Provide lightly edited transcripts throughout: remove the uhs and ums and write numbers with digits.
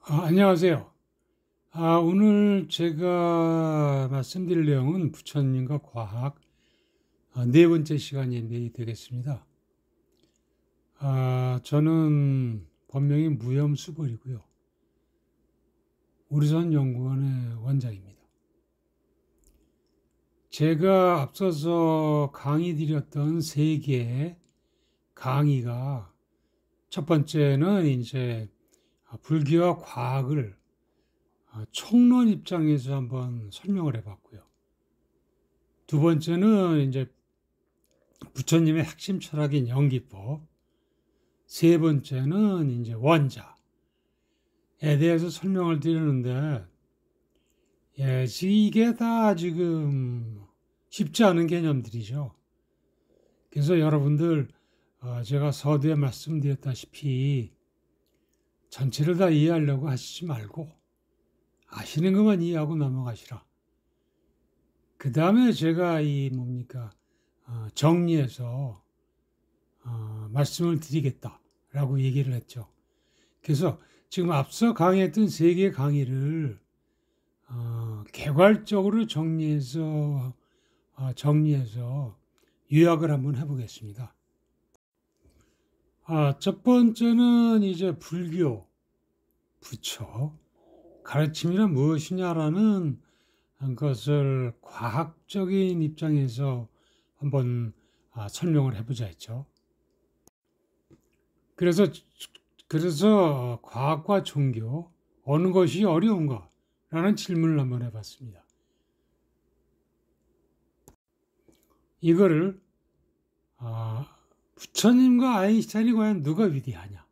안녕하세요. 오늘 제가 말씀드릴 내용은 부처님과 과학 네 번째 시간이 되겠습니다. 저는 본명이 무염수벌이고요. 우리선 연구원의 원장입니다. 제가 앞서서 강의 드렸던 세 개의 강의가 첫 번째는 이제 불교와 과학을 총론 입장에서 한번 설명을 해봤고요. 두 번째는 이제 부처님의 핵심 철학인 연기법. 세 번째는 이제 원자에 대해서 설명을 드리는데, 이게 다 지금 쉽지 않은 개념들이죠. 그래서 여러분들, 제가 서두에 말씀드렸다시피 전체를 다 이해하려고 하시지 말고 아시는 것만 이해하고 넘어가시라. 그 다음에 제가 정리해서 말씀을 드리겠다라고 얘기를 했죠. 그래서 지금 앞서 강의했던 세 개의 강의를 개괄적으로 정리해서 요약을 한번 해보겠습니다. 첫 번째는 이제 불교, 부처, 가르침이란 무엇이냐라는 것을 과학적인 입장에서 한번 설명을 해보자 했죠. 그래서 과학과 종교 어느 것이 어려운가라는 질문을 한번 해봤습니다. 이거를 부처님과 아인슈타인이 과연 누가 위대하냐?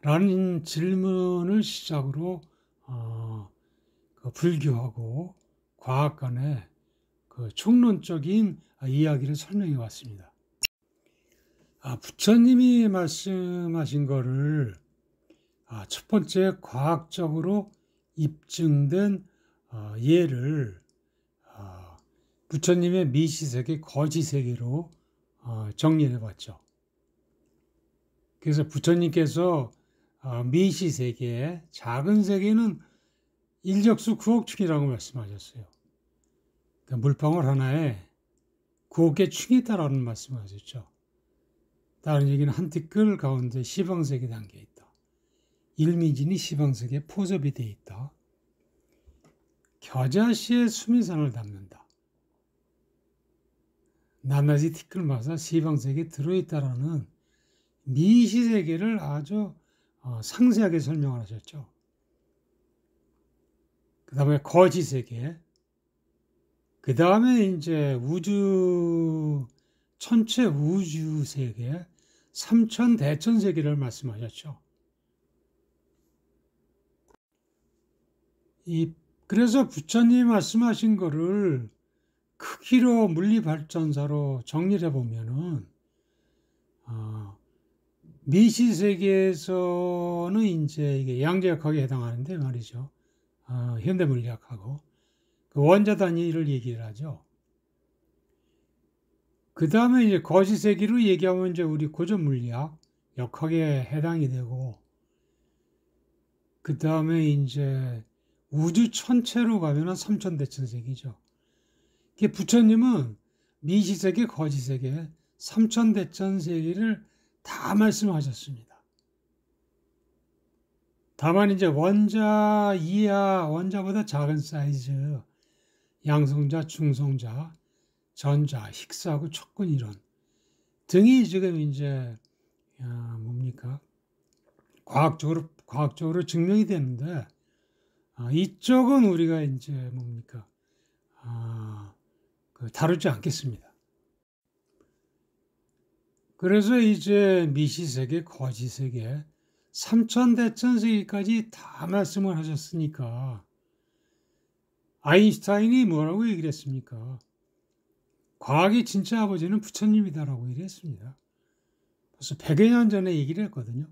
라는 질문을 시작으로 그 불교하고 과학 간의 그 총론적인 이야기를 설명해 왔습니다. 부처님이 말씀하신 거를 첫 번째 과학적으로 입증된 예를 부처님의 미시세계, 거지세계로 정리해 봤죠. 그래서 부처님께서 미시세계, 작은 세계는 일적수 9억 충이라고 말씀하셨어요. 그러니까 물방울 하나에 9억 개 충이 있다라는 말씀을 하셨죠. 다른 얘기는 한 티끌 가운데 시방색이 담겨 있다. 일미진이 시방색에 포섭이 되어 있다. 겨자씨에 수미산을 담는다. 낱낱이 티끌마다 시방색에 들어있다라는 미시세계를 아주 상세하게 설명을 하셨죠. 그 다음에 거지세계, 그 다음에 이제 전체 우주세계, 삼천대천세계를 말씀하셨죠. 그래서 부처님이 말씀하신 거를 크기로 물리발전사로 정리를 해보면은, 미시세계에서는 이제 이게 양자역학에 해당하는데 말이죠. 현대물리학하고. 그 원자 단위를 얘기를 하죠. 그 다음에 이제 거시세계로 얘기하면 이제 우리 고전물리학, 역학에 해당이 되고, 그 다음에 이제 우주 전체로 가면은 삼천대천세계죠. 부처님은 미시세계, 거시세계, 삼천대천세계를 다 말씀하셨습니다. 다만 이제 원자 이하, 원자보다 작은 사이즈, 양성자, 중성자, 전자, 힉스하고 촉근 이론 등이 지금 이제 과학적으로 증명이 되는데 이쪽은 우리가 이제 다루지 않겠습니다. 그래서 이제 미시세계, 거지세계, 삼천대천세계까지 다 말씀을 하셨으니까 아인슈타인이 뭐라고 얘기를 했습니까? 과학의 진짜 아버지는 부처님이다라고 얘기했습니다. 벌써 100여 년 전에 얘기를 했거든요.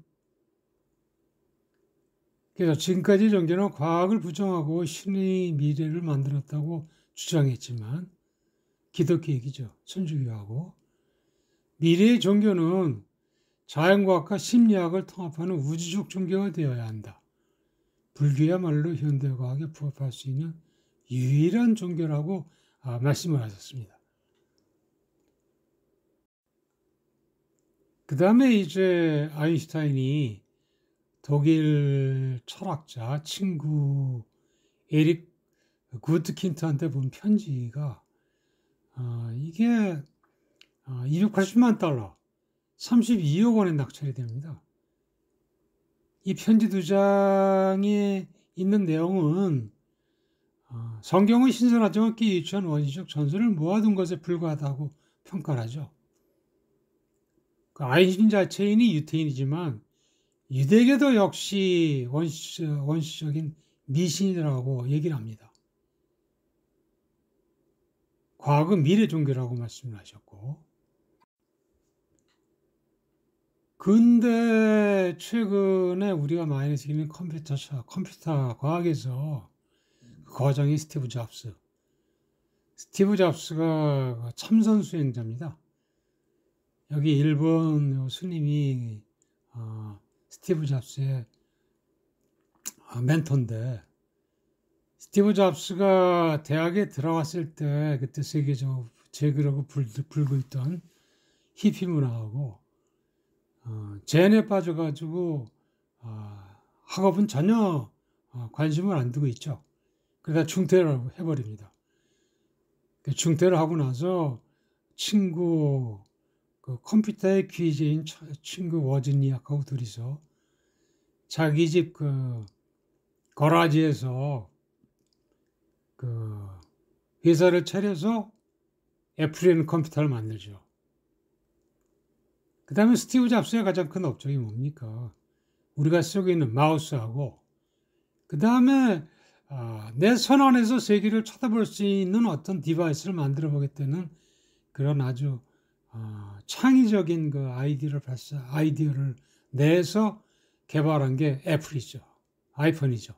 그래서 지금까지 종교는 과학을 부정하고 신의 미래를 만들었다고 주장했지만 기독교 얘기죠. 천주교하고. 미래의 종교는 자연과학과 심리학을 통합하는 우주적 종교가 되어야 한다. 불교야말로 현대과학에 부합할 수 있는 유일한 종교라고 말씀을 하셨습니다. 그 다음에 이제 아인슈타인이 독일 철학자 친구 에릭 구트킨트한테 본 편지가 이게 280만 달러, 32억 원에 낙찰이 됩니다. 이 편지 두 장에 있는 내용은 성경의 신선하지만 끼 유치한 원시적 전설을 모아둔 것에 불과하다고 평가를 하죠. 그 아인슈타인 자체인이 유태인이지만 유대교도 역시 원시적인 미신이라고 얘기를 합니다. 과학은 미래 종교라고 말씀을 하셨고, 근데 최근에 우리가 많이 쓰는 컴퓨터 과학에서 그 과장이 스티브 잡스. 스티브 잡스가 참선 수행자입니다. 여기 일본 스님이 스티브 잡스의 멘토인데, 스티브 잡스가 대학에 들어갔을 때 그때 세계적으로 제그라고 불고 있던 히피 문화하고 젠에 빠져가지고 학업은 전혀 관심을 안 두고 있죠. 그러다 중퇴를 해버립니다. 중퇴를 하고 나서 친구 그 컴퓨터의 귀재인 친구 워즈니악하고 둘이서 자기 집 그 거라지에서 그 회사를 차려서 애플이라는 컴퓨터를 만들죠. 그 다음에 스티브 잡스의 가장 큰 업적이 뭡니까? 우리가 쓰고 있는 마우스하고, 그 다음에 내 손 안에서 세계를 쳐다볼 수 있는 어떤 디바이스를 만들어 보겠다는 그런 아주 창의적인 그 아이디어를 내서 개발한 게 애플이죠. 아이폰이죠.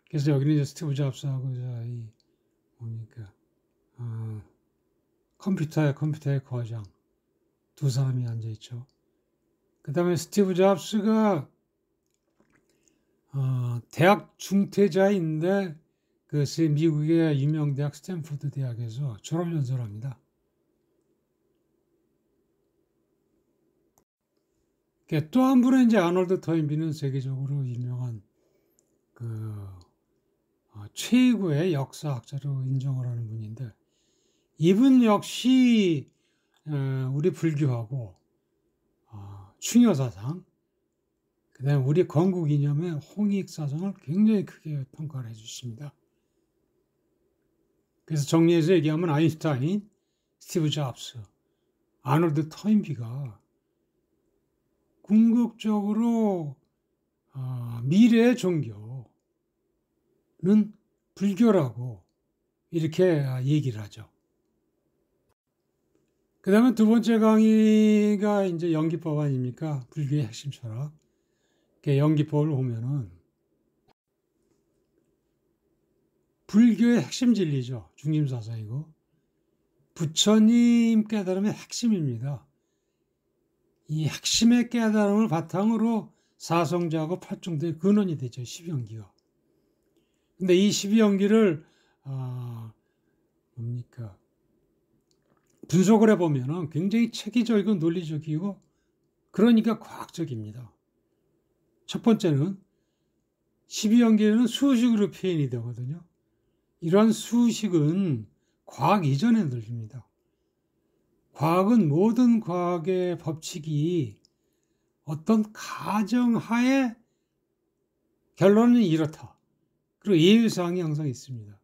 그래서 여기는 이제 스티브 잡스하고 이 뭡니까 컴퓨터의 거장 두 사람이 앉아 있죠. 그 다음에 스티브 잡스가 대학 중퇴자인데 그 미국의 유명 대학 스탠포드 대학에서 졸업연수를 합니다. 또 한 분은 이제 아놀드 토인비는 세계적으로 유명한 그 최고의 역사학자로 인정을 하는 분인데, 이분 역시 우리 불교하고 충효사상, 그 다음에 우리 건국 이념의 홍익사상을 굉장히 크게 평가를 해주십니다. 그래서 정리해서 얘기하면 아인슈타인, 스티브 잡스, 아놀드 토인비가 궁극적으로 미래의 종교는 불교라고 이렇게 얘기를 하죠. 그 다음에 두 번째 강의가 이제 연기법 아닙니까? 불교의 핵심 철학. 연기법을 보면은 불교의 핵심 진리죠. 중심사상이고 부처님 깨달음의 핵심입니다. 이 핵심의 깨달음을 바탕으로 사성자하고 팔중도의 근원이 되죠. 12연기가. 근데 이 12연기를 뭡니까? 분석을 해보면 굉장히 체계적이고 논리적이고 그러니까 과학적입니다. 첫 번째는 12연계는 수식으로 표현이 되거든요. 이러한 수식은 과학 이전에 들립니다. 과학은 모든 과학의 법칙이 어떤 가정하에 결론은 이렇다. 그리고 예외사항이 항상 있습니다.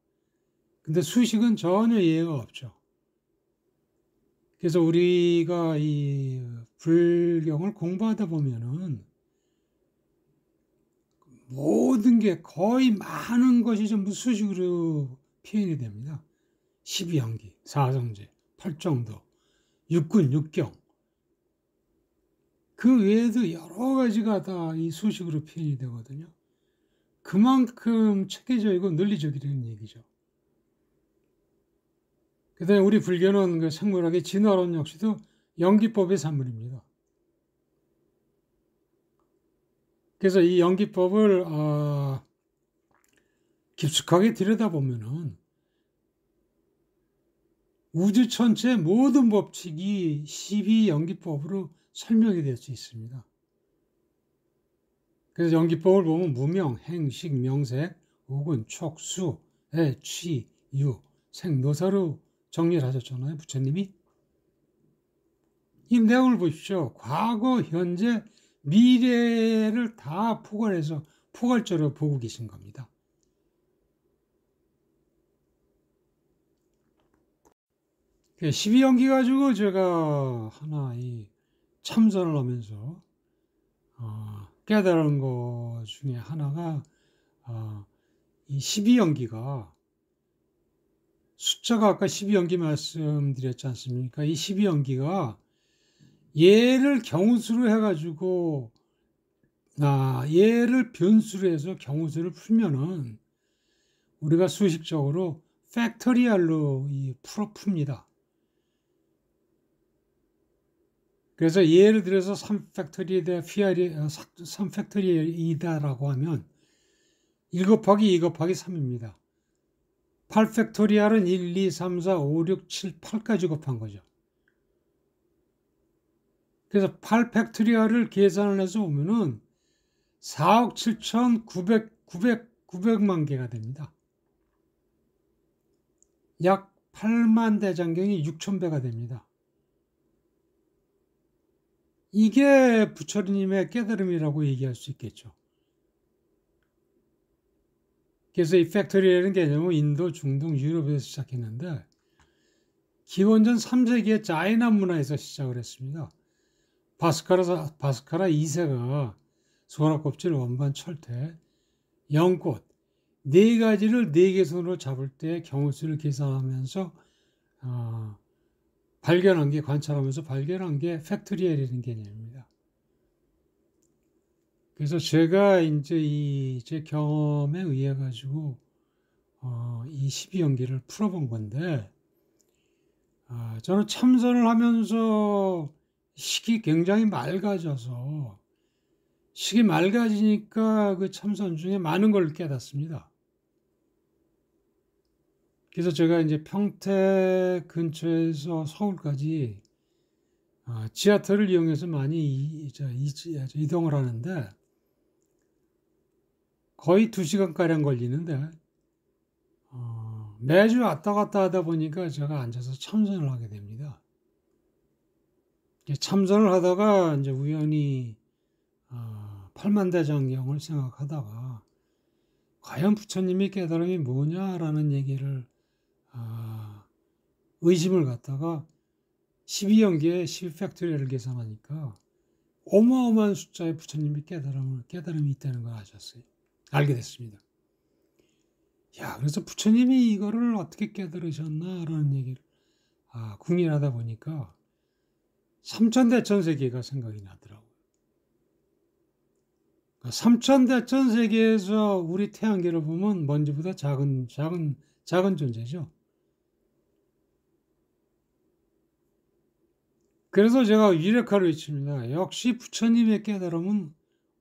근데 수식은 전혀 예외가 없죠. 그래서 우리가 이 불경을 공부하다 보면은 모든 게 거의 많은 것이 전부 수식으로 표현이 됩니다. 12연기, 사성제, 팔정도, 육군, 육경. 그 외에도 여러 가지가 다 이 수식으로 표현이 되거든요. 그만큼 체계적이고 논리적이라는 얘기죠. 그 다음에 우리 불교는 그 생물학의 진화론 역시도 연기법의 산물입니다. 그래서 이 연기법을 깊숙하게 들여다보면은 우주 전체의 모든 법칙이 12연기법으로 설명이 될 수 있습니다. 그래서 연기법을 보면 무명, 행식, 명색, 오근, 촉, 수, 애, 취, 유, 생, 노사로 정리를 하셨잖아요. 부처님이. 이 내용을 보십시오. 과거, 현재, 미래를 다 포괄적으로 보고 계신 겁니다. 12연기 가지고 제가 하나 참선을 하면서 깨달은 것 중에 하나가 이 12연기가 숫자가 아까 12연기 말씀드렸지 않습니까? 이 12연기가 얘를 경우수로 해가지고 얘를 변수로 해서 경우수를 풀면은 우리가 수식적으로 팩토리얼로 풉니다. 그래서 예를 들어서 3팩토리이다라고 하면 1 곱하기 2 곱하기 3입니다. 8팩토리얼은 1, 2, 3, 4, 5, 6, 7, 8까지 곱한 거죠. 그래서 8팩토리얼을 계산을 해서 오면은 4억 7,900만 개가 됩니다. 약 8만 대장경이 6,000배가 됩니다. 이게 부처님의 깨달음이라고 얘기할 수 있겠죠. 그래서 이 팩토리라는 개념은 인도, 중동, 유럽에서 시작했는데 기원전 3세기의 자이나 문화에서 시작을 했습니다. 바스카라 2세가 소라껍질, 원반, 철퇴, 연꽃 네 가지를 네 개손으로 잡을 때 경우수를 계산하면서 관찰하면서 발견한 게 팩토리얼이라는 개념입니다. 그래서 제가 이제 제 경험에 의해 가지고 이 12연기를 풀어본 건데 저는 참선을 하면서 식이 굉장히 맑아져서 식이 맑아지니까 그 참선 중에 많은 걸 깨닫습니다. 그래서 제가 이제 평택 근처에서 서울까지 지하철을 이용해서 많이 이동을 하는데 거의 2시간가량 걸리는데 매주 왔다 갔다 하다 보니까 제가 앉아서 참선을 하게 됩니다. 참선을 하다가 이제 우연히 팔만대장경을 생각하다가 과연 부처님의 깨달음이 뭐냐라는 얘기를 의심을 갖다가 12연계에 12팩토리얼을 계산하니까 어마어마한 숫자의 부처님의 깨달음이 있다는 걸 알게 됐습니다. 그래서 부처님이 이거를 어떻게 깨달으셨나라는 얘기를 궁리하다 보니까 삼천대천세계가 생각이 나더라고요. 삼천대천세계에서 우리 태양계를 보면 먼지보다 작은 존재죠. 그래서 제가 유레카를 외칩니다. 역시 부처님의 깨달음은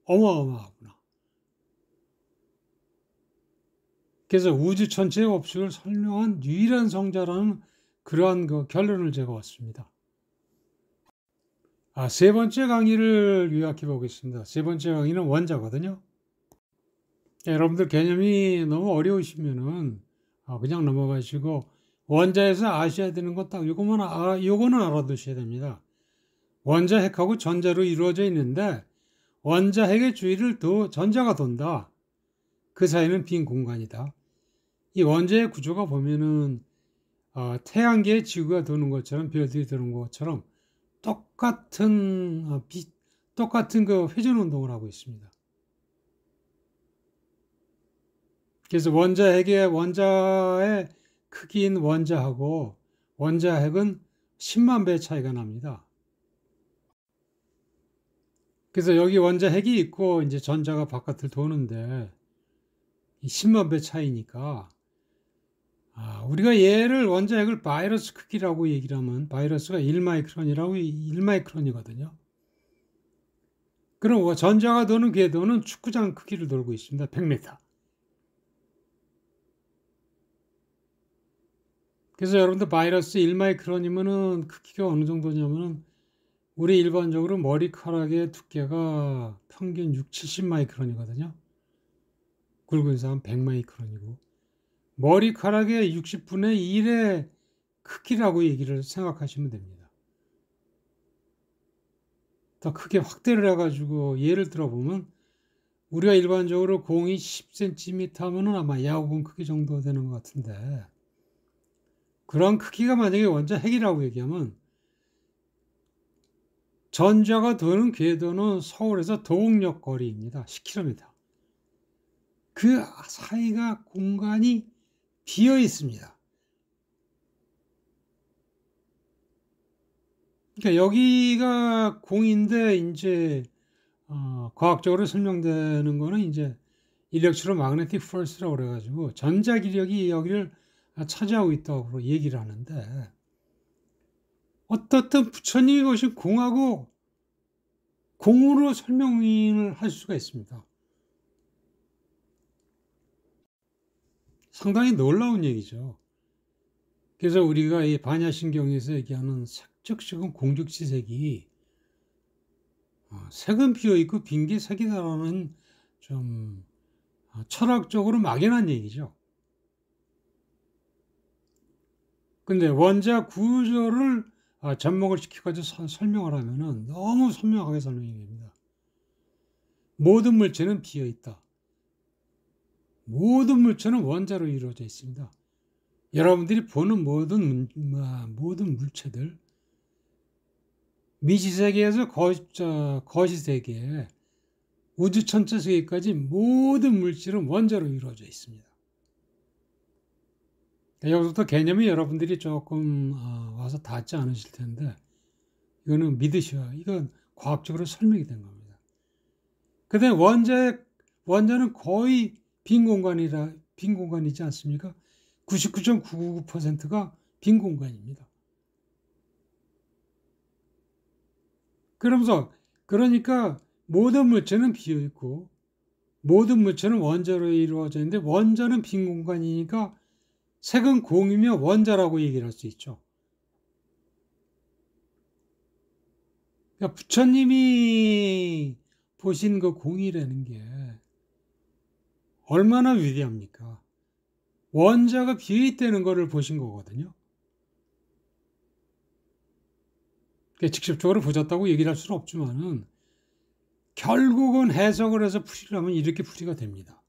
어마어마하구나. 그래서 우주 전체의 법칙을 설명한 유일한 성자라는 그러한 결론을 제가 얻습니다. 세 번째 강의를 요약해 보겠습니다. 세 번째 강의는 원자거든요. 여러분들 개념이 너무 어려우시면은 그냥 넘어가시고 원자에서 아셔야 되는 것 딱 요거는 알아두셔야 됩니다. 원자 핵하고 전자로 이루어져 있는데 원자 핵의 주위를 전자가 돈다. 그 사이는 빈 공간이다. 이 원자의 구조가 보면은 태양계에 지구가 도는 것처럼 별들이 도는 것처럼 똑같은 그 회전 운동을 하고 있습니다. 그래서 원자의 크기인 원자하고 원자 핵은 10만 배 차이가 납니다. 그래서 여기 원자 핵이 있고 이제 전자가 바깥을 도는데 10만 배 차이니까 우리가 얘를 원자 핵을 바이러스 크기라고 얘기를 하면 바이러스가 1마이크론이거든요. 그럼 전자가 도는 궤도는 축구장 크기를 돌고 있습니다. 100m. 그래서 여러분들 바이러스 1마이크론이면은 크기가 어느 정도냐면은 우리 일반적으로 머리카락의 두께가 평균 6, 70마이크론이거든요. 굵은 사람 100마이크론이고 머리카락의 60분의 1의 크기라고 얘기를 생각하시면 됩니다. 더 크게 확대를 해가지고 예를 들어보면 우리가 일반적으로 공이 10cm 하면은 아마 야구공 크기 정도 되는 것 같은데 그런 크기가 만약에 원자 핵이라고 얘기하면 전자가 도는 궤도는 서울에서 도곡역 거리입니다. 10km. 그 사이가 공간이 비어 있습니다. 그러니까 여기가 공인데 이제 과학적으로 설명되는 거는 이제 일렉트로마그네틱 포스라고 그래가지고 전자기력이 여기를 차지하고 있다고 얘기를 하는데 어떻든 부처님이 보신 공하고 공으로 설명을 할 수가 있습니다. 상당히 놀라운 얘기죠. 그래서 우리가 이 반야신경에서 얘기하는 색즉시금 공즉지색이 색은 비어있고 빈 게 색이다라는 좀 철학적으로 막연한 얘기죠. 근데 원자 구조를 접목을 시켜가지고 설명을 하면은 너무 선명하게 설명이 됩니다. 모든 물체는 비어있다. 모든 물체는 원자로 이루어져 있습니다. 여러분들이 보는 모든 물체들, 미지세계에서 거시세계, 우주 전체 세계까지 모든 물질은 원자로 이루어져 있습니다. 여기서부터 개념이 여러분들이 조금 와서 닿지 않으실 텐데 이거는 믿으셔야 이건 과학적으로 설명이 된 겁니다. 그다음에 원자는 거의 빈 공간이지 않습니까? 99.999%가 빈 공간입니다. 그러니까 모든 물체는 비어 있고 모든 물체는 원자로 이루어져 있는데 원자는 빈 공간이니까 색은 공이며 원자라고 얘기를 할 수 있죠. 그러니까 부처님이 보신 그 공이라는 게 얼마나 위대합니까? 원자가 비어있다는 것을 보신 거거든요. 그러니까 직접적으로 보셨다고 얘기를 할 수는 없지만은 결국은 해석을 해서 풀이하면 이렇게 풀이가 됩니다.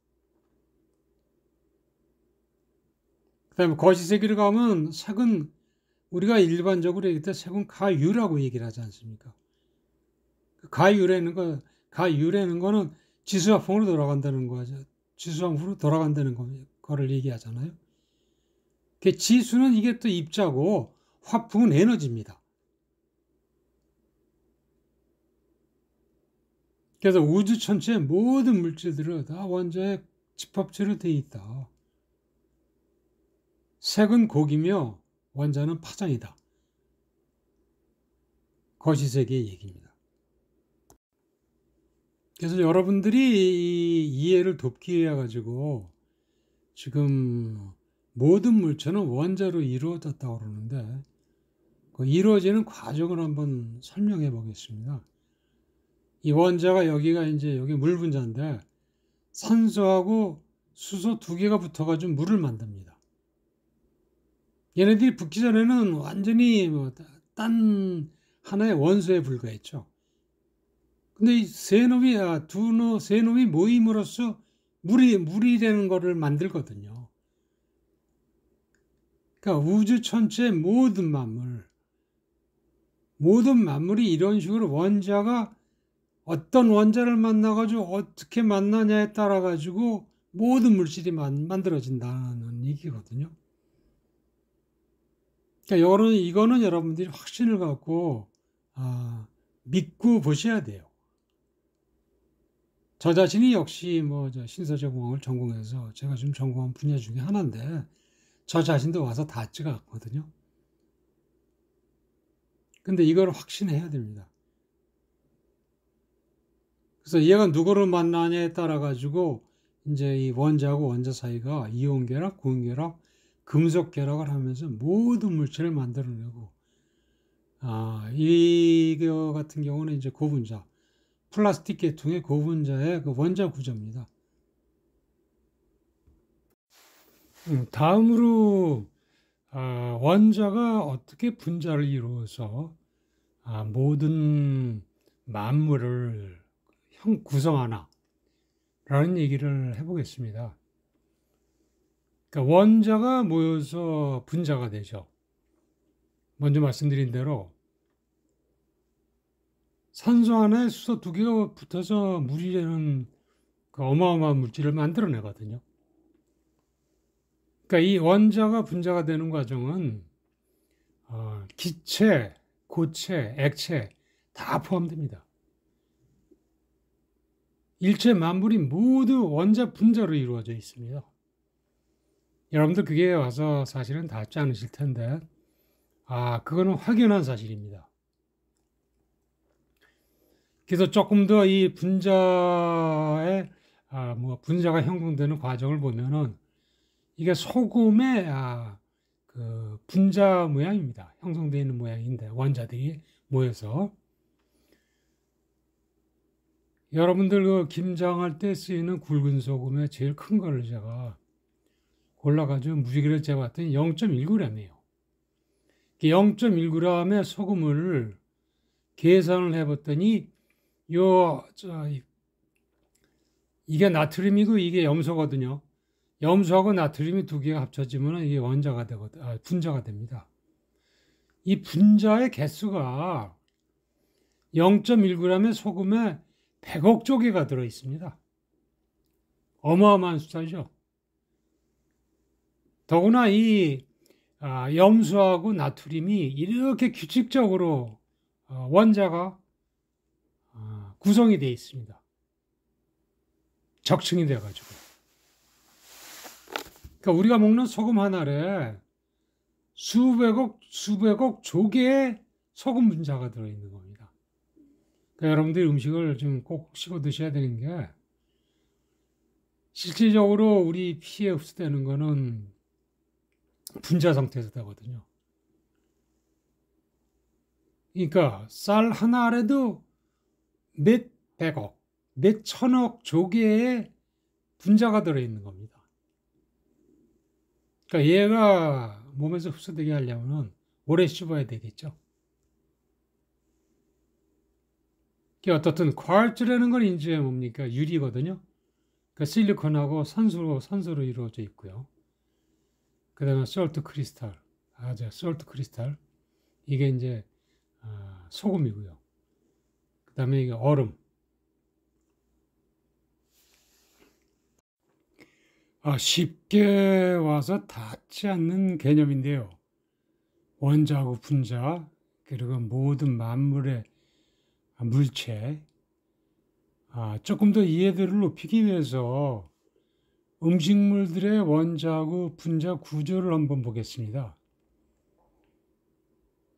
그 다음에 거시세계를 가면 색은 우리가 일반적으로 얘기할 때 색은 가유라고 얘기를 하지 않습니까? 가유라는 거는 지수화풍으로 돌아간다는 거죠. 지수화풍으로 돌아간다는 거를 얘기하잖아요. 그 지수는 이게 또 입자고 화풍은 에너지입니다. 그래서 우주 전체의 모든 물질들은 다 원자의 집합체로 되어 있다. 색은 곡이며 원자는 파장이다. 거시세계의 얘기입니다. 그래서 여러분들이 이 이해를 돕기 위해 가지고 지금 모든 물체는 원자로 이루어졌다고 그러는데 그 이루어지는 과정을 한번 설명해 보겠습니다. 이 원자가 여기 물 분자인데 산소하고 수소 두 개가 붙어가지고 물을 만듭니다. 얘네들이 붙기 전에는 완전히 딴 하나의 원소에 불과했죠. 근데 이 세 놈이 모임으로써 물이 되는 거를 만들거든요. 그러니까 우주 전체 모든 만물이 이런 식으로 원자가 어떤 원자를 만나가지고 어떻게 만나냐에 따라가지고 모든 물질이 만들어진다는 얘기거든요. 그러니까 이거는 여러분들이 확신을 갖고 믿고 보셔야 돼요. 저 자신이 역시 신서제공학을 전공해서 제가 지금 전공한 분야 중에 하나인데 저 자신도 와서 닿지가 않거든요. 근데 이걸 확신해야 됩니다. 그래서 얘가 누구를 만나냐에 따라 가지고 이제 이 원자하고 원자 사이가 이온 결합, 고온 결합, 금속 결합을 하면서 모든 물질을 만들어내고, 이거 같은 경우는 이제 고분자, 플라스틱 계통의 고분자의 그 원자 구조입니다. 다음으로 원자가 어떻게 분자를 이루어서 모든 만물을 구성하나 라는 얘기를 해보겠습니다. 그러니까 원자가 모여서 분자가 되죠. 먼저 말씀드린 대로 산소 하나에 수소 두 개가 붙어서 물이라는 그 어마어마한 물질을 만들어내거든요. 그러니까 이 원자가 분자가 되는 과정은 기체, 고체, 액체 다 포함됩니다. 일체 만물이 모두 원자 분자로 이루어져 있습니다. 여러분들 그게 와서 사실은 닿지 않으실 텐데, 그거는 확연한 사실입니다. 그래서 조금 더 이 분자의 분자가 형성되는 과정을 보면은 이게 소금의 그 분자 모양입니다. 형성되어 있는 모양인데 원자들이 모여서 여러분들 그 김장할 때 쓰이는 굵은 소금의 제일 큰 거를 제가 골라가지고 무지개를 재봤더니 0.1g이에요. 0.1g의 소금을 계산을 해봤더니 이게 나트륨이고 이게 염소거든요. 염소하고 나트륨이 두 개가 합쳐지면 이게 원자가 되거든, 분자가 됩니다. 이 분자의 개수가 0.1g의 소금에 100억 조개가 들어 있습니다. 어마어마한 숫자죠. 더구나 이 염소하고 나트륨이 이렇게 규칙적으로 원자가 구성이 되어 있습니다. 적층이 돼가지고. 그러니까 우리가 먹는 소금 하나에 수백억 조개의 소금 분자가 들어있는 겁니다. 그러니까 여러분들이 음식을 좀 꼭 씹어 드셔야 되는 게 실질적으로 우리 피에 흡수되는 거는 분자 상태에서 되거든요. 그러니까 쌀 하나 아래도 몇 백억, 몇 천억 조개의 분자가 들어있는 겁니다. 그러니까 얘가 몸에서 흡수되게 하려면 오래 씹어야 되겠죠. 어떻든 쿼르츠라는 건 이제 뭡니까? 유리거든요. 그러니까 실리콘하고 산소로 이루어져 있고요. 그 다음에 솔트 크리스탈, 솔트 크리스탈. 이게 이제 소금이고요. 그 다음에 이게 얼음. 쉽게 와서 닿지 않는 개념인데요. 원자하고 분자, 그리고 모든 만물의 물체. 조금 더 이해도를 높이기 위해서 음식물들의 원자하고 분자 구조를 한번 보겠습니다.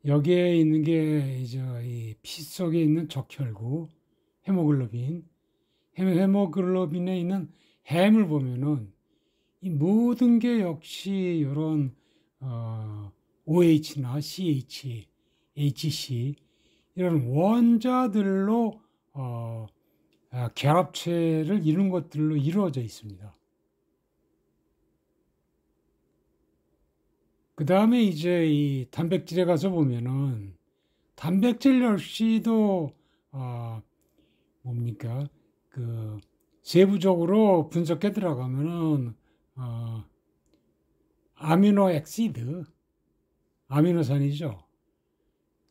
여기에 있는 게 이제 이 피 속에 있는 적혈구, 헤모글로빈, 헤모글로빈에 있는 햄을 보면은 이 모든 게 역시 이런 OH나 CH, HC 이런 원자들로 결합체를 이룬 것들로 이루어져 있습니다. 그 다음에 이제 이 단백질에 가서 보면은 단백질 역시도 뭡니까? 그 세부적으로 분석해 들어가면은 아미노 액시드, 아미노산이죠.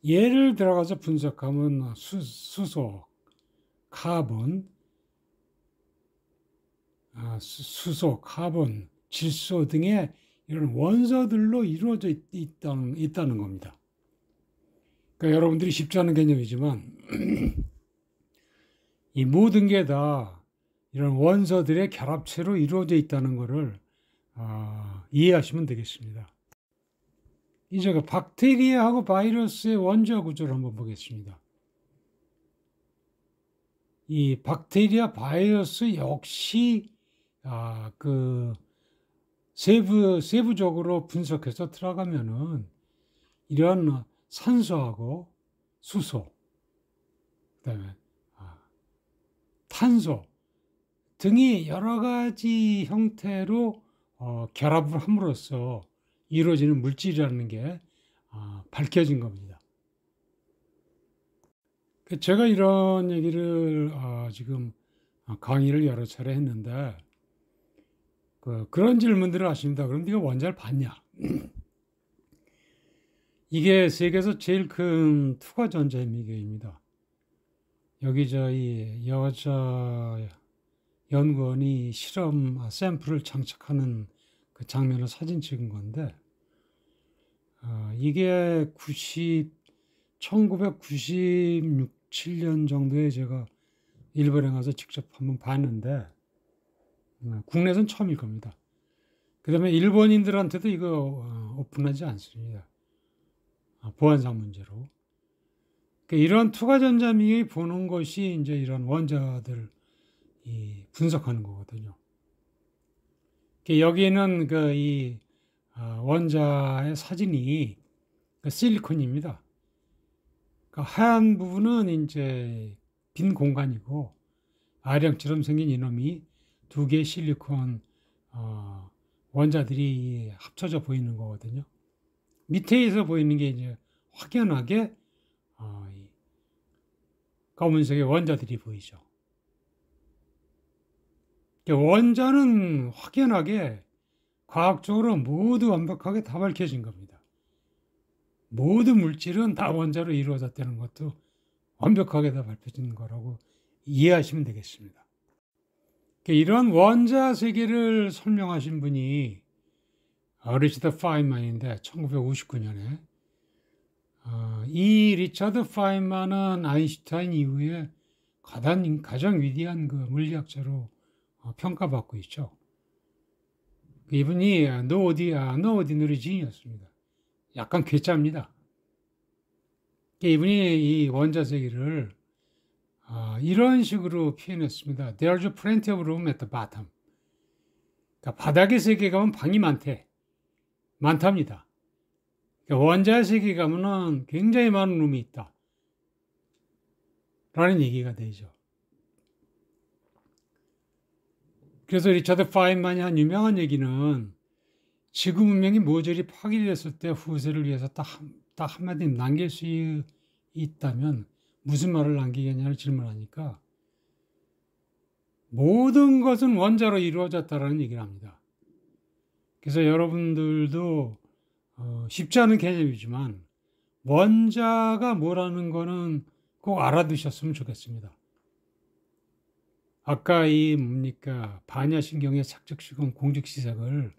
얘를 들어가서 분석하면 수소, 카본, 질소 등의 이런 원소들로 이루어져 있다는 겁니다. 그러니까 여러분들이 쉽지 않은 개념이지만 이 모든 게 다 이런 원소들의 결합체로 이루어져 있다는 것을 이해하시면 되겠습니다. 이제 그 박테리아하고 바이러스의 원자 구조를 한번 보겠습니다. 이 박테리아 바이러스 역시 그 세부적으로 분석해서 들어가면은 이런 산소하고 수소, 그다음에 탄소 등이 여러 가지 형태로 결합을 함으로써 이루어지는 물질이라는 게 밝혀진 겁니다. 제가 이런 얘기를 지금 강의를 여러 차례 했는데 그런 질문들을 하십니다. 그럼 네가 원자를 봤냐? 이게 세계에서 제일 큰 투과 전자의 미개입니다. 여기 저희 여자 연구원이 실험 샘플을 장착하는 그 장면을 사진 찍은 건데 이게 1996, 7년 정도에 제가 일본에 가서 직접 한번 봤는데 국내에선 처음일 겁니다. 그 다음에 일본인들한테도 이거 오픈하지 않습니다. 보안상 문제로. 이런 투과전자미기 보는 것이 이제 이런 원자들 분석하는 거거든요. 여기에는 이 원자의 사진이 실리콘입니다. 하얀 부분은 이제 빈 공간이고 아령처럼 생긴 이놈이 두 개의 실리콘 원자들이 합쳐져 보이는 거거든요. 밑에서 보이는 게 이제 확연하게 검은색의 원자들이 보이죠. 원자는 확연하게 과학적으로 모두 완벽하게 다 밝혀진 겁니다. 모든 물질은 다 원자로 이루어졌다는 것도 완벽하게 다 밝혀진 거라고 이해하시면 되겠습니다. 이런 원자 세계를 설명하신 분이 리처드 파인만인데 1959년에 이 리처드 파인만은 아인슈타인 이후에 가장 위대한 그 물리학자로 평가받고 있죠. 이분이 no ordinary genius입니다. 약간 괴짜입니다. 이분이 이 원자 세계를 이런 식으로 표현했습니다. There's plenty of room at the bottom. 그러니까 바닥의 세계에 가면 방이 많답니다. 그러니까 원자 세계에 가면은 굉장히 많은 룸이 있다. 라는 얘기가 되죠. 그래서 리처드 파인만이 한 유명한 얘기는 지구 문명이 모조리 파괴됐을 때 후세를 위해서 딱 한마디 남길 수 있다면 무슨 말을 남기겠냐는 질문하니까 모든 것은 원자로 이루어졌다라는 얘기를 합니다. 그래서 여러분들도 쉽지 않은 개념이지만 원자가 뭐라는 거는 꼭 알아두셨으면 좋겠습니다. 아까 반야신경의 착적시공 공직시색을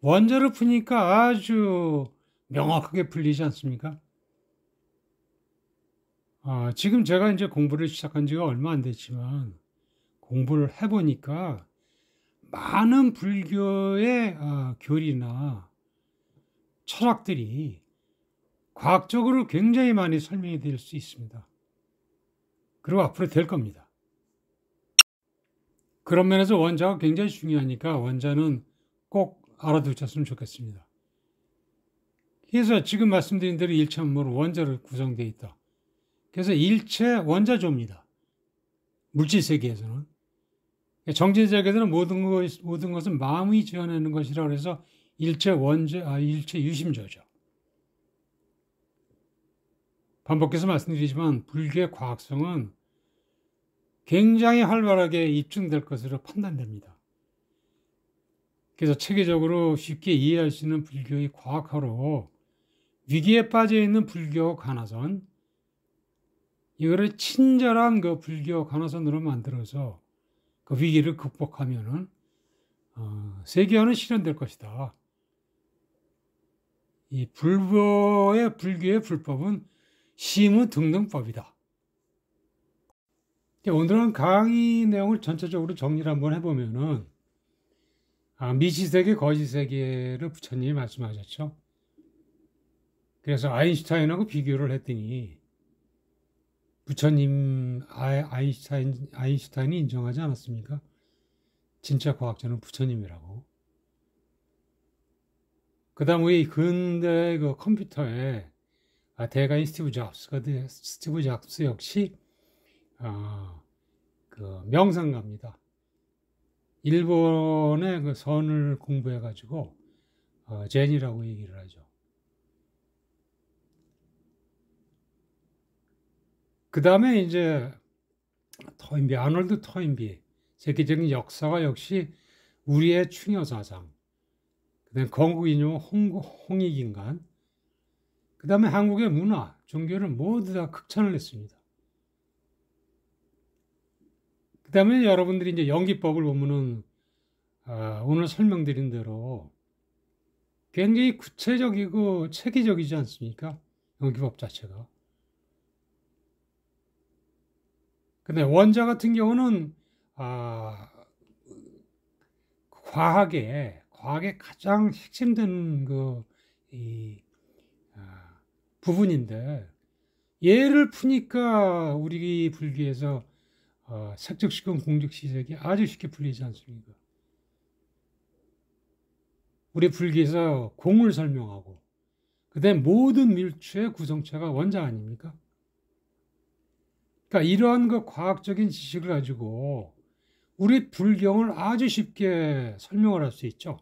원자로 푸니까 아주 명확하게 풀리지 않습니까? 지금 제가 이제 공부를 시작한 지가 얼마 안 됐지만 공부를 해보니까 많은 불교의 교리나 철학들이 과학적으로 굉장히 많이 설명이 될 수 있습니다. 그리고 앞으로 될 겁니다. 그런 면에서 원자가 굉장히 중요하니까 원자는 꼭 알아두셨으면 좋겠습니다. 그래서 지금 말씀드린 대로 일체 만물은 원자로 구성되어 있다. 그래서 일체 원자조입니다. 물질 세계에서는. 정신 세계에서는 모든 것은 마음이 지어내는 것이라고 해서 일체 유심조죠. 반복해서 말씀드리지만 불교의 과학성은 굉장히 활발하게 입증될 것으로 판단됩니다. 그래서 체계적으로 쉽게 이해할 수 있는 불교의 과학화로 위기에 빠져 있는 불교 가나선, 이거를 친절한 그 불교 가나선으로 만들어서 그 위기를 극복하면은 세계화는 실현될 것이다. 이 불교의 불법은 심의등등법이다. 오늘은 강의 내용을 전체적으로 정리를 한번 해보면은 미시세계, 거시세계를 부처님이 말씀하셨죠. 그래서 아인슈타인하고 비교를 했더니 부처님 아인슈타인이 인정하지 않았습니까? 진짜 과학자는 부처님이라고. 그 다음 우리 근대 그 컴퓨터에 대가인 스티브 잡스 역시 그 명상가입니다. 일본의 그 선을 공부해가지고 젠이라고 얘기를 하죠. 그 다음에 이제 아놀드 토인비, 세계적인 역사가 역시 우리의 충효사상, 그 다음에 건국이념 홍익인간, 그 다음에 한국의 문화, 종교를 모두 다 극찬을 했습니다. 그 다음에 여러분들이 이제 연기법을 보면은 오늘 설명드린 대로 굉장히 구체적이고 체계적이지 않습니까? 연기법 자체가. 근데 원자 같은 경우는 과학의 가장 핵심된 부분인데 얘를 푸니까 우리 불교에서 색적시공 공적시색이 아주 쉽게 풀리지 않습니까? 우리 불교에서 공을 설명하고 그다음에 모든 밀추의 구성체가 원자 아닙니까? 그러니까 이러한 그 과학적인 지식을 가지고 우리 불경을 아주 쉽게 설명을 할 수 있죠.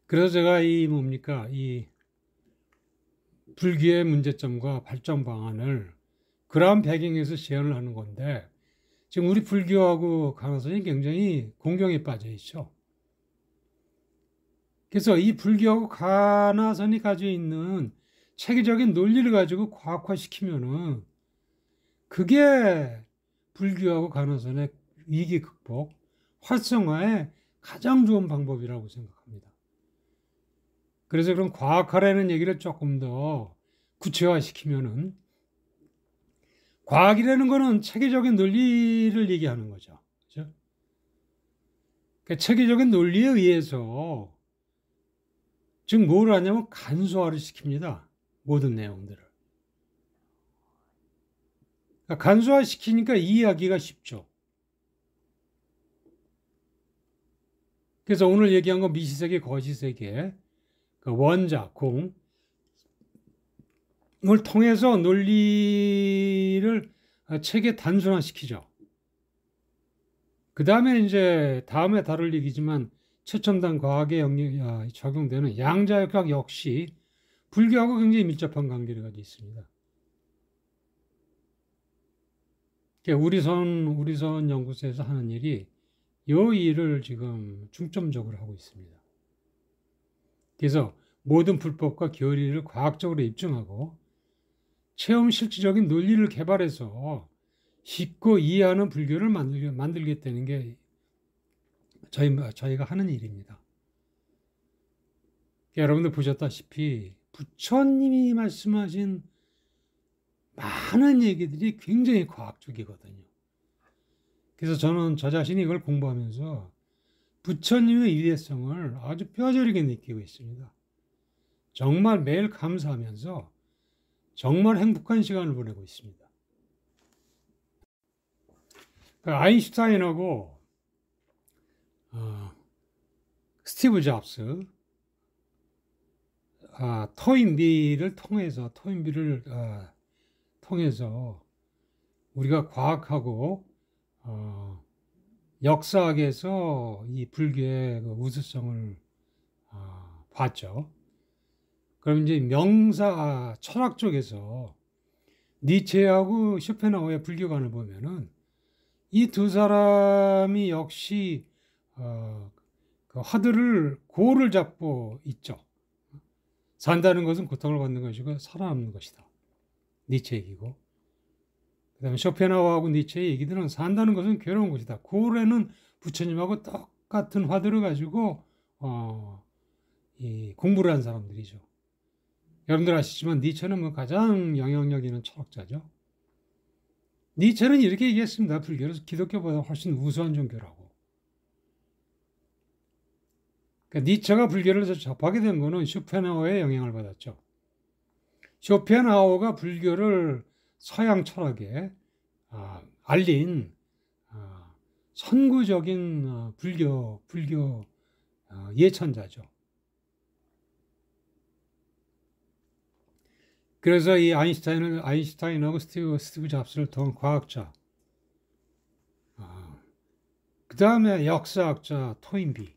그래서 제가 이 불교의 문제점과 발전 방안을 그러한 배경에서 제안을 하는 건데 지금 우리 불교하고 간호선이 굉장히 공경에 빠져 있죠. 그래서 이 불교하고 가나선이 가지고 있는 체계적인 논리를 가지고 과학화시키면은 그게 불교하고 가나선의 위기 극복, 활성화의 가장 좋은 방법이라고 생각합니다. 그래서 그런 과학화라는 얘기를 조금 더 구체화시키면은 과학이라는 거는 체계적인 논리를 얘기하는 거죠. 그렇죠? 그러니까 체계적인 논리에 의해서 즉 뭘 하냐면 간소화를 시킵니다. 모든 내용들을. 그러니까 간소화시키니까 이해하기가 쉽죠. 그래서 오늘 얘기한 건 미시세계, 거시세계, 그 원자, 공을 통해서 논리를 체계 단순화시키죠. 그 다음에 이제 다음에 다룰 얘기지만 최첨단 과학에 적용되는 양자역학 역시 불교하고 굉장히 밀접한 관계를 가지고 있습니다. 우리선 연구소에서 하는 일이 이 일을 지금 중점적으로 하고 있습니다. 그래서 모든 불법과 교리를 과학적으로 입증하고 체험 실질적인 논리를 개발해서 쉽고 이해하는 불교를 만들겠다는 게 저희가 하는 일입니다. 여러분들 보셨다시피 부처님이 말씀하신 많은 얘기들이 굉장히 과학적이거든요. 그래서 저는 저 자신이 이걸 공부하면서 부처님의 위대성을 아주 뼈저리게 느끼고 있습니다. 정말 매일 감사하면서 정말 행복한 시간을 보내고 있습니다. 아인슈타인하고 스티브 잡스, 토인비를 통해서 우리가 과학하고 역사학에서 이 불교의 그 우수성을 봤죠. 그럼 이제 철학 쪽에서 니체하고 쇼펜하우의 불교관을 보면은 이 두 사람이 역시 그 화두를 고를 잡고 있죠. 산다는 것은 고통을 받는 것이고 살아남는 것이다. 니체 얘기고. 그 다음에 쇼펜하우하고 니체의 얘기들은 산다는 것은 괴로운 것이다. 고래는 부처님하고 똑같은 화두를 가지고 공부를 한 사람들이죠. 여러분들 아시지만 니체는 뭐 가장 영향력 있는 철학자죠. 니체는 이렇게 얘기했습니다. 불교는 기독교보다 훨씬 우수한 종교라고. 그러니까 니체가 불교를 접하게 된 거는 쇼펜하우의 영향을 받았죠. 쇼펜하우어가 불교를 서양 철학에 알린 선구적인 불교 예천자죠. 그래서 이 아인슈타인하고 스티브 잡스를 통한 과학자, 그 다음에 역사학자 토인비,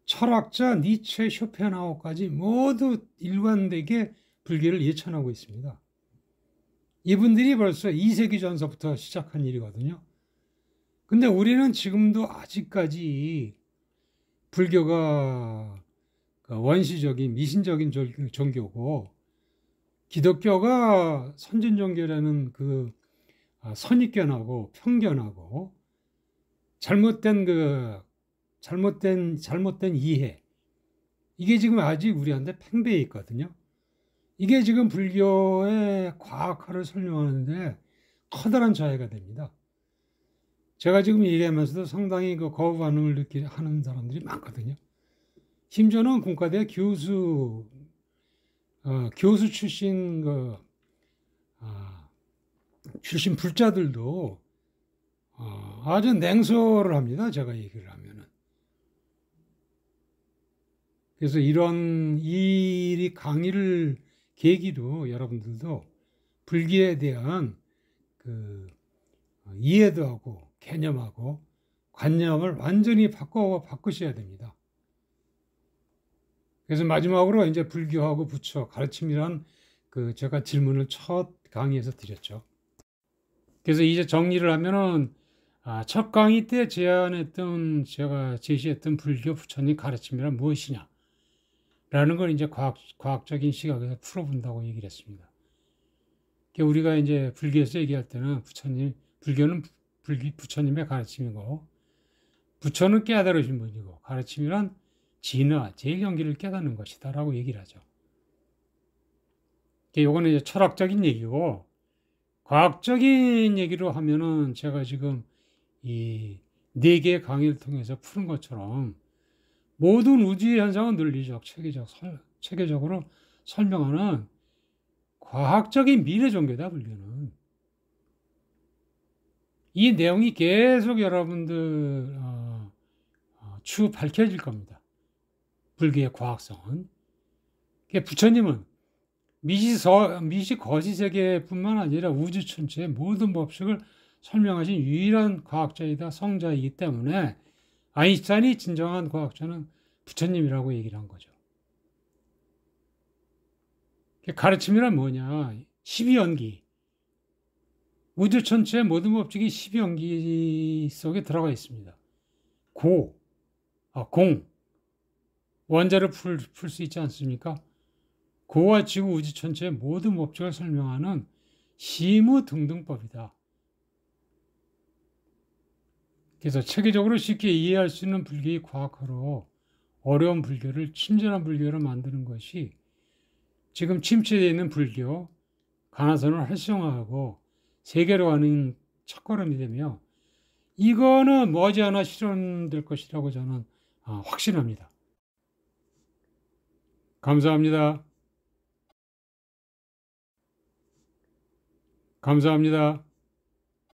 철학자 니체, 쇼펜하우어까지 모두 일관되게 불교를 예천하고 있습니다. 이분들이 벌써 2세기 전서부터 시작한 일이거든요. 근데 우리는 지금도 아직까지 불교가 원시적인 미신적인 종교고, 기독교가 선진 종교라는 그 선입견하고 편견하고 잘못된 이해, 이게 지금 아직 우리한테 팽배해 있거든요. 이게 지금 불교의 과학화를 설명하는데 커다란 자해가 됩니다. 제가 지금 얘기하면서도 상당히 거부 반응을 하는 사람들이 많거든요. 심지어는 공과대 교수 출신 출신 불자들도 아주 냉소를 합니다. 제가 얘기를 하면은. 그래서 이런 일이 강의를 계기로 여러분들도 불교에 대한 이해도 하고 개념하고 관념을 완전히 바꾸셔야 됩니다. 그래서 마지막으로 이제 불교하고 부처 가르침이란 제가 질문을 첫 강의에서 드렸죠. 그래서 이제 정리를 하면은 첫 강의 때 제가 제시했던 불교 부처님 가르침이란 무엇이냐 라는 걸 이제 과학적인 시각에서 풀어본다고 얘기를 했습니다. 우리가 이제 불교에서 얘기할 때는 불교는 부처님의 가르침이고, 부처는 깨달으신 분이고, 가르침이란 진화, 제일경기를 깨닫는 것이다 라고 얘기를 하죠. 요거는 이제 철학적인 얘기고, 과학적인 얘기로 하면은 제가 지금 이 4개의 강의를 통해서 푸는 것처럼 모든 우주의 현상은 논리적, 체계적으로 설명하는 과학적인 미래 종교다, 불교는. 이 내용이 계속 여러분들 추후 밝혀질 겁니다. 불교의 과학성은. 부처님은 미시 거시 세계뿐만 아니라 우주 전체의 모든 법칙을 설명하신 유일한 과학자이다, 성자이기 때문에 아인슈타인이 진정한 과학자는 부처님이라고 얘기를 한 거죠. 가르침이란 뭐냐? 12연기. 우주 전체의 모든 법칙이 12연기 속에 들어가 있습니다. 공. 원자를 풀 수 있지 않습니까? 고와 지구 우주 전체의 모든 법칙을 설명하는 시무등등법이다. 그래서 체계적으로 쉽게 이해할 수 있는 불교의 과학화로 어려운 불교를 친절한 불교로 만드는 것이 지금 침체되어 있는 불교, 가나선을 활성화하고 세계로 가는 첫걸음이 되며, 이거는 머지않아 실현될 것이라고 저는 확신합니다. 감사합니다. 감사합니다.